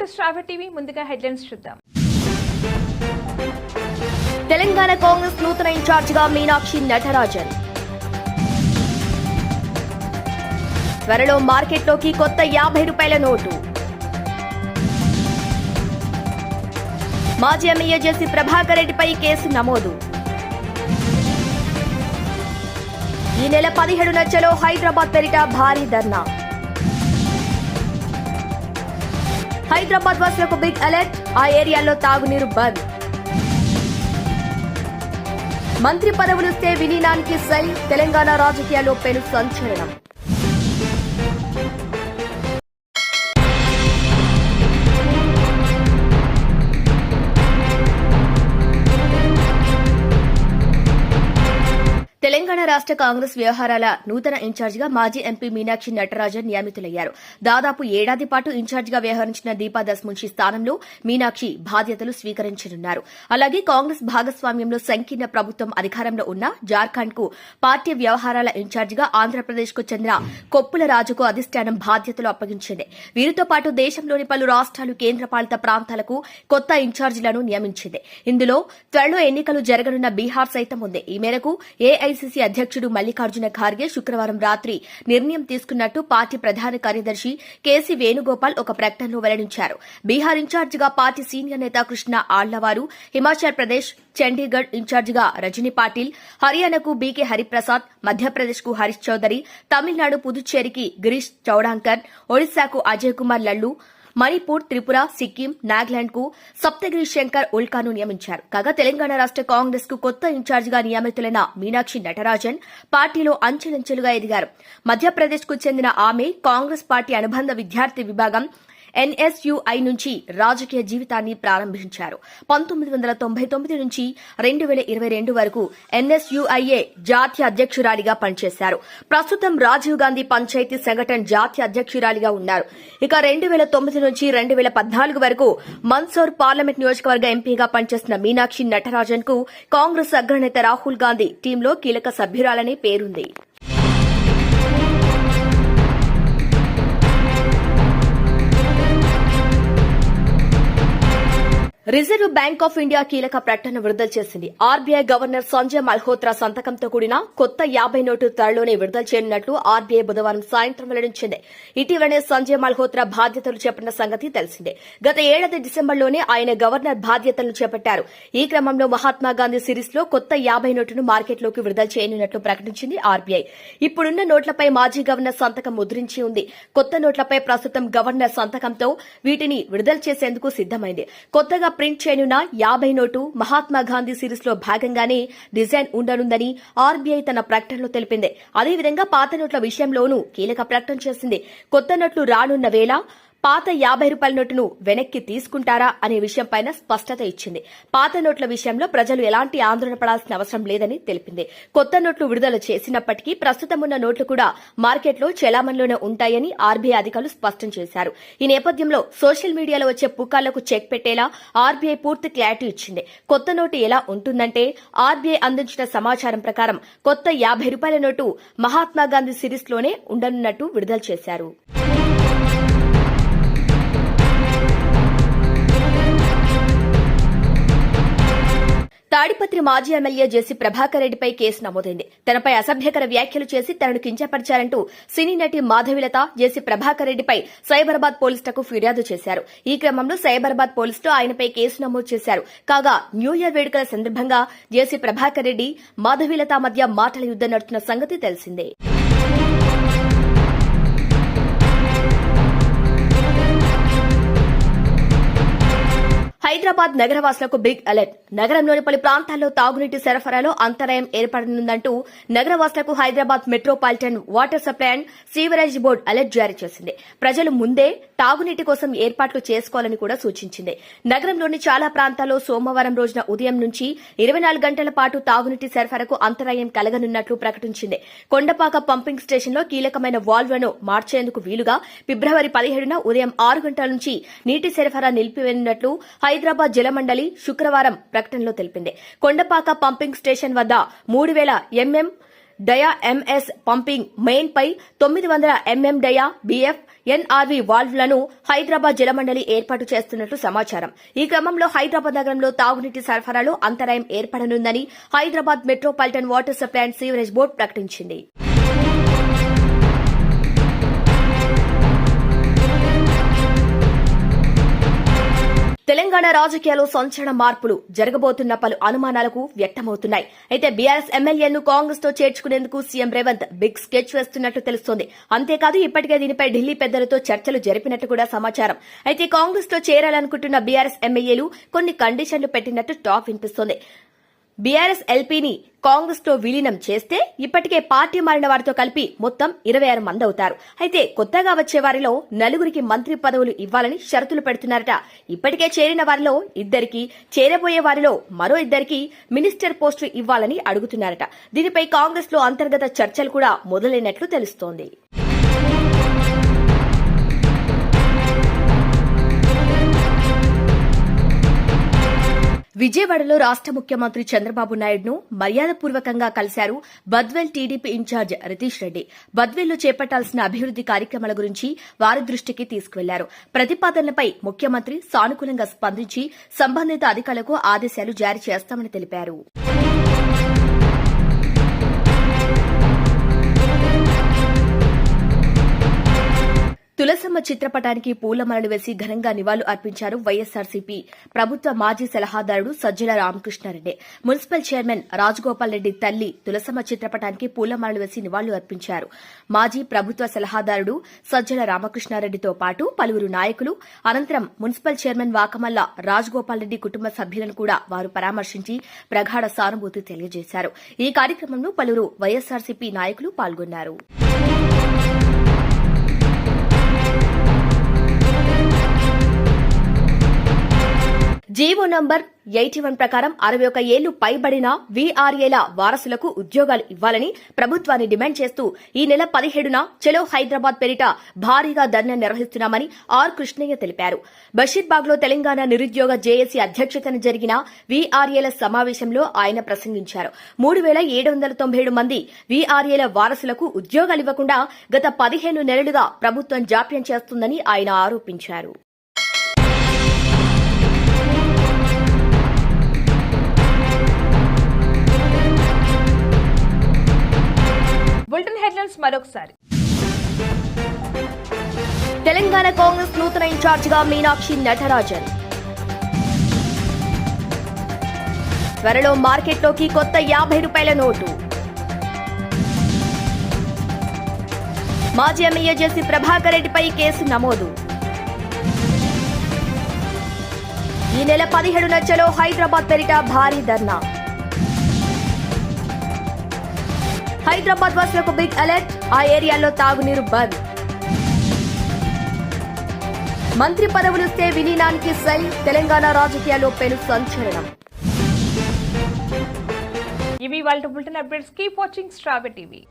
To Shravya TV. ముందుగా headlines చూద్దాం. తెలంగాణ కాంగ్రెస్ నూతన ఇన్ఛార్జిగా మీనాక్షి నటరాజన్. త్వరలో మార్కెట్లోకి కొత్త 50 రూపాయల నోటు. మాజీ ఎమ్మెల్యే జేసీ ప్రభాకర్ రెడ్డిపై కేసు నమోదు. ఈ నెల 17న చలో హైదరాబాద్ పేరిట భారీ ధర్నా. హైదరాబాద్ వాసులకు బిగ్ అలర్ట్, ఆ ఏరియాలో తాగునీరు బంద్. మంత్రి పదవులిస్తే విలీనానికి సెల్, తెలంగాణ రాజకీయాల్లో పెను సంచలనం. తెలంగాణ రాష్ట కాంగ్రెస్ వ్యవహారాల నూతన ఇన్ఛార్జిగా మాజీ ఎంపీ మీనాక్షి నటరాజన్ నియమితులయ్యారు. దాదాపు ఏడాది పాటు ఇన్ఛార్జిగా వ్యవహరించిన దీపాదాస్ మున్షి స్థానంలో మీనాక్షి బాధ్యతలు స్వీకరించనున్నారు. అలాగే కాంగ్రెస్ భాగస్వామ్యంలో సంకీర్ణ ప్రభుత్వం అధికారంలో ఉన్న జార్ఖండ్ కు పార్టీ వ్యవహారాల ఇన్ఛార్జిగా ఆంధ్రప్రదేశ్ కు చెందిన కొప్పుల రాజుకు అధిష్టానం బాధ్యతలు అప్పగించింది. వీరితో పాటు దేశంలోని పలు రాష్ట్రాలు, కేంద్రపాలిత ప్రాంతాలకు కొత్త ఇన్ఛార్జీలను నియమించింది. ఇందులో త్వరలో ఎన్నికలు జరగనున్న బీహార్ సైతం ఉంది. ఈ మేరకు ఏఐసీసీ అధ్యక్షుడు మల్లికార్జున ఖార్గే శుక్రవారం రాత్రి నిర్ణయం తీసుకున్నట్టు పార్టీ ప్రధాన కార్యదర్శి కేసీ వేణుగోపాల్ ఒక ప్రకటనలో వెల్లడించారు. బీహార్ ఇన్ఛార్జిగా పార్టీ సీనియర్ నేత కృష్ణ ఆళ్లవారు, హిమాచల్ ప్రదేశ్, చండీగఢ్ ఇన్ఛార్జిగా రజనీ పాటిల్, హర్యానాకు బీకే హరిప్రసాద్, మధ్యప్రదేశ్ కు హరీష్ చౌదరి, తమిళనాడు పుదుచ్చేరికి గిరీష్ చౌడాంకర్, ఒడిశాకు అజయ్ కుమార్ లల్లు, మణిపూర్, త్రిపుర, సిక్కిం, నాగాలాండ్ కు సప్తగిరి శంకర్ ఉల్కాను నియమించారు. కాగా తెలంగాణ రాష్ట కాంగ్రెస్ కు కొత్త ఇన్ఛార్జిగా నియమితులైన మీనాక్షి నటరాజన్ పార్టీలో అంచెలంచెలుగా ఎదిగారు. మధ్యప్రదేశ్ కు చెందిన ఆమె కాంగ్రెస్ పార్టీ అనుబంధ విద్యార్థి విభాగం ఎన్ఎస్యుఐ నుంచి రాజకీయ జీవితాన్ని ప్రారంభించారు. 1999 నుంచి 2022 వరకు ఎన్ఎస్యుఐఏ జాతీయ అధ్యక్షురాలిగా పనిచేశారు. ప్రస్తుతం రాజీవ్ గాంధీ పంచాయతీ సంఘటన జాతీయ అధ్యక్షురాలిగా ఉన్నారు. ఇక 2009 నుంచి 2014 వరకు మందసౌర్ పార్లమెంట్ నియోజకవర్గ ఎంపీగా పనిచేసిన మీనాక్షి నటరాజన్ కు కాంగ్రెస్ అగ్రనేత రాహుల్ గాంధీ టీంలో కీలక సభ్యురాలనే పేరుంది. రిజర్వ్ బ్యాంక్ ఆఫ్ ఇండియా కీలక ప్రకటన విడుదల చేసింది. ఆర్బీఐ గవర్నర్ సంజయ్ మల్హోత్రా సంతకంతో కూడిన కొత్త 50 నోటు త్వరలోనే విడుదల చేయనున్నట్లు ఆర్బీఐ బుధవారం సాయంత్రం వెల్లడించింది. ఇటీవలనే సంజయ్ మల్హోత్రా బాధ్యతలు చేపట్టిన సంగతి తెలిసిందే. గత ఏడాది డిసెంబర్లోనే ఆయన గవర్నర్ బాధ్యతలను చేపట్టారు. ఈ క్రమంలో మహాత్మాగాంధీ సిరీస్ లో కొత్త 50 నోటును మార్కెట్లోకి విడుదల చేయనున్నట్లు ప్రకటించింది ఆర్బీఐ. ఇప్పుడున్న నోట్లపై మాజీ గవర్నర్ సంతకం ముద్రించి ఉంది. కొత్త నోట్లపై ప్రస్తుతం గవర్నర్ సంతకంతో వీటిని విడుదల చేసేందుకు సిద్దమైంది. కొత్తగా ప్రింట్ చేయనున్న 50 నోటు మహాత్మాగాంధీ సిరీస్ లో భాగంగానే డిజైన్ ఉండనుందని ఆర్బీఐ తన ప్రకటనలో తెలిపింది. అదేవిధంగా పాత నోట్ల విషయంలోనూ కీలక ప్రకటన చేసింది. కొత్త నోట్లు రానున్న వేళ పాత 50 రూపాయల నోటును వెనక్కి తీసుకుంటారా అనే విషయంపై స్పష్టత ఇచ్చింది. పాత నోట్ల విషయంలో ప్రజలు ఎలాంటి ఆందోళన పడాల్సిన అవసరం లేదని తెలిపింది. కొత్త నోట్లు విడుదల చేసినప్పటికీ ప్రస్తుతం ఉన్న నోట్లు కూడా మార్కెట్లో చెలామణిలోనే ఉంటాయని ఆర్బీఐ అధికారులు స్పష్టం చేశారు. ఈ నేపథ్యంలో సోషల్ మీడియాలో వచ్చే పుకార్లకు చెక్ పెట్టేలా ఆర్బీఐ పూర్తి క్లారిటీ ఇచ్చింది. కొత్త నోటు ఎలా ఉంటుందంటే ఆర్బీఐ అందించిన సమాచారం ప్రకారం కొత్త 50 రూపాయల నోటు మహాత్మాగాంధీ సిరీస్ లోనే ఉండనున్నట్టు విడుదల చేశారు. తాడిపత్రి మాజీ ఎమ్మెల్యే జేసీ ప్రభాకర్ రెడ్డిపై కేసు నమోదైంది. తనపై అసభ్యకర వ్యాఖ్యలు చేసి తనను కించపరిచారంటూ సినీ నటి మాధవిలత జేసీ ప్రభాకర్ రెడ్డిపై సైబరాబాద్ పోలీసులకు ఫిర్యాదు చేశారు. ఈ క్రమంలో సైబరాబాద్ పోలీసులు ఆయనపై కేసు నమోదు చేశారు. కాగా న్యూ ఇయర్ వేడుకల సందర్భంగా జేసీ ప్రభాకర్ రెడ్డి, మాధవిలత మధ్య మాటల యుద్దం నడుతున్న సంగతి తెలిసిందే. హైదరాబాద్ నగరవాసులకు బిగ్ అలర్ట్. నగరంలోని పలు ప్రాంతాల్లో తాగునీటి సరఫరాలో అంతరాయం ఏర్పడనుందంటూ నగరవాసులకు Hyderabad metropolitan water supply and sewerage board alert జారీ చేసింది. ప్రజలు ముందే తాగునీటి కోసం ఏర్పాట్లు చేసుకోవాలని కూడా సూచించింది. నగరంలోని చాలా ప్రాంతాల్లో సోమవారం రోజున ఉదయం నుంచి 24 గంటల పాటు తాగునీటి సరఫరాకు అంతరాయం కలగనున్నట్లు ప్రకటించింది. కొండపాక పంపింగ్ స్టేషన్లో కీలకమైన వాల్వ్లను మార్చేందుకు వీలుగా ఫిబ్రవరి 17న ఉదయం 6 గంటల నుంచి నీటి సరఫరా నిలిపివేయనున్నట్లు హైదరాబాద్ జలమండలి శుక్రవారం ప్రకటనలో తెలిపింది. కొండపాక పంపింగ్ స్టేషన్ వద్ద 3000 ఎంఎం డయా ఎంఎస్ పంపింగ్ మెయిన్ పై 900 mm డయా బిఎఫ్ ఎన్ఆర్వి వాల్వ్లను హైదరాబాద్ జలమండలి ఏర్పాటు చేస్తున్నట్లు సమాచారం. ఈ క్రమంలో హైదరాబాద్ నగరంలో తాగునీటి సరఫరాలో అంతరాయం ఏర్పడనుందని Hyderabad metropolitan water supply and sewerage board ప్రకటించింది. తెలంగాణ రాజకీయాల్లో సంచలన మార్పులు జరగబోతున్న పలు అనుమానాలకు వ్యక్తమవుతున్నాయి. అయితే బీఆర్ఎస్ ఎమ్మెల్యేను కాంగ్రెస్ తో చేర్చుకునేందుకు సీఎం రేవంత్ బిగ్ స్కెచ్ వేస్తున్నట్లు తెలుస్తోంది. అంతేకాదు ఇప్పటికే దీనిపై ఢిల్లీ పెద్దలతో చర్చలు జరిపినట్టు కూడా సమాచారం. అయితే కాంగ్రెస్ లో చేరాలనుకుంటున్న బీఆర్ఎస్ ఎమ్మెల్యేలు కొన్ని కండిషన్లు పెట్టినట్టు టాక్ వినిపిస్తోంది. బీఆర్ఎస్ ఎల్పీని కాంగ్రెస్ లో విలీనం చేస్తే ఇప్పటికే పార్టీ మారిన వారితో కలిపి మొత్తం 26 మంది అవుతారు. అయితే కొత్తగా వచ్చే వారిలో 4 మంత్రి పదవులు ఇవ్వాలని షరతులు పెడుతున్నారట. ఇప్పటికే చేరిన వారిలో 2, చేరబోయే వారిలో మరో 2 మినిస్టర్ పోస్టులు ఇవ్వాలని అడుగుతున్నారట. దీనిపై కాంగ్రెస్ లో అంతర్గత చర్చలు కూడా మొదలైనట్లు తెలుస్తోంది. విజయవాడలో రాష్ట ముఖ్యమంత్రి చంద్రబాబు నాయుడును మర్యాదపూర్వకంగా కలిశారు బద్వేల్ టీడీపీ ఇన్ఛార్జ్ రితీష్ రెడ్డి. బద్వేల్లో చేపట్టాల్సిన అభివృద్ది కార్యక్రమాల గురించి వారి దృష్టికి తీసుకువెళ్లారు. ప్రతిపాదనలపై ముఖ్యమంత్రి సానుకూలంగా స్పందించి సంబంధిత అధికారులకు ఆదేశాలు జారీ చేస్తామని తెలిపారు. తులసమ్మ చిత్రపటానికి పూలమాలలు వేసి ఘనంగా నివాళులు అర్పించారు వైఎస్సార్సీపీ ప్రభుత్వ మాజీ సలహాదారుడు సజ్జల రామకృష్ణారెడ్డి. మున్సిపల్ చైర్మన్ రాజగోపాల్ రెడ్డి తల్లి తులసమ్మ చిత్రపటానికి పూలమాలలు వేసి నివాళులు అర్పించారు. మాజీ ప్రభుత్వ సలహాదారుడు సజ్జల రామకృష్ణారెడ్డితో పాటు పలువురు నాయకులు, అనంతరం మున్సిపల్ చైర్మన్ వాకమల్ల రాజగోపాల్ రెడ్డి కుటుంబ సభ్యులను కూడా వారు పరామర్శించి ప్రగాఢ సానుభూతి తెలియజేశారు. ఈ కార్యక్రమంలో పలువురు వైఎస్సార్సీపీ నాయకులు పాల్గొన్నారు. జీవో నంబర్ 81 ప్రకారం 61 ఏళ్లు పైబడిన వీఆర్ఏల వారసులకు ఉద్యోగాలు ఇవ్వాలని ప్రభుత్వాన్ని డిమాండ్ చేస్తూ ఈ నెల 17న చలో హైదరాబాద్ పేరిట భారీగా ధర్నా నిర్వహిస్తున్నామని ఆర్ కృష్ణయ్య తెలిపారు. బషీర్బాగ్లో తెలంగాణ నిరుద్యోగ జేఏసీ అధ్యక్షతన జరిగిన వీఆర్ఏల సమావేశంలో ఆయన ప్రసంగించారు. 3797 మంది వీఆర్ఏల వారసులకు ఉద్యోగాలివ్వకుండా గత 15 నెలలుగా ప్రభుత్వం జాప్యం చేస్తుందని ఆయన ఆరోపించారు. బులెటిన్ హెడ్లైన్స్ మరొకసారి. తెలంగాణ కాంగ్రెస్ నూతన ఇన్ఛార్జిగా మీనాక్షి నటరాజన్. త్వరలో మార్కెట్లోకి కొత్త 50 రూపాయల నోటు. మాజీ ఎమ్మెల్యే జేసీ ప్రభాకర్ రెడ్డిపై కేసు నమోదు. ఈ నెల 17న చలో హైదరాబాద్ పేరిట భారీ ధర్నా. హైదరాబాద్ వాసులకు బిగ్ అలర్ట్, ఆ ఏరియాలో తాగునీరు బంద్. మంత్రి పదవులిస్తే విలీనానికి సై, తెలంగాణ రాజకీయాల్లో పెను సంచలనం. ఇవి వాళ్ళ బులెటిన్ అప్డేట్స్. కీప్ వాచింగ్ స్ట్రాబె టీవీ.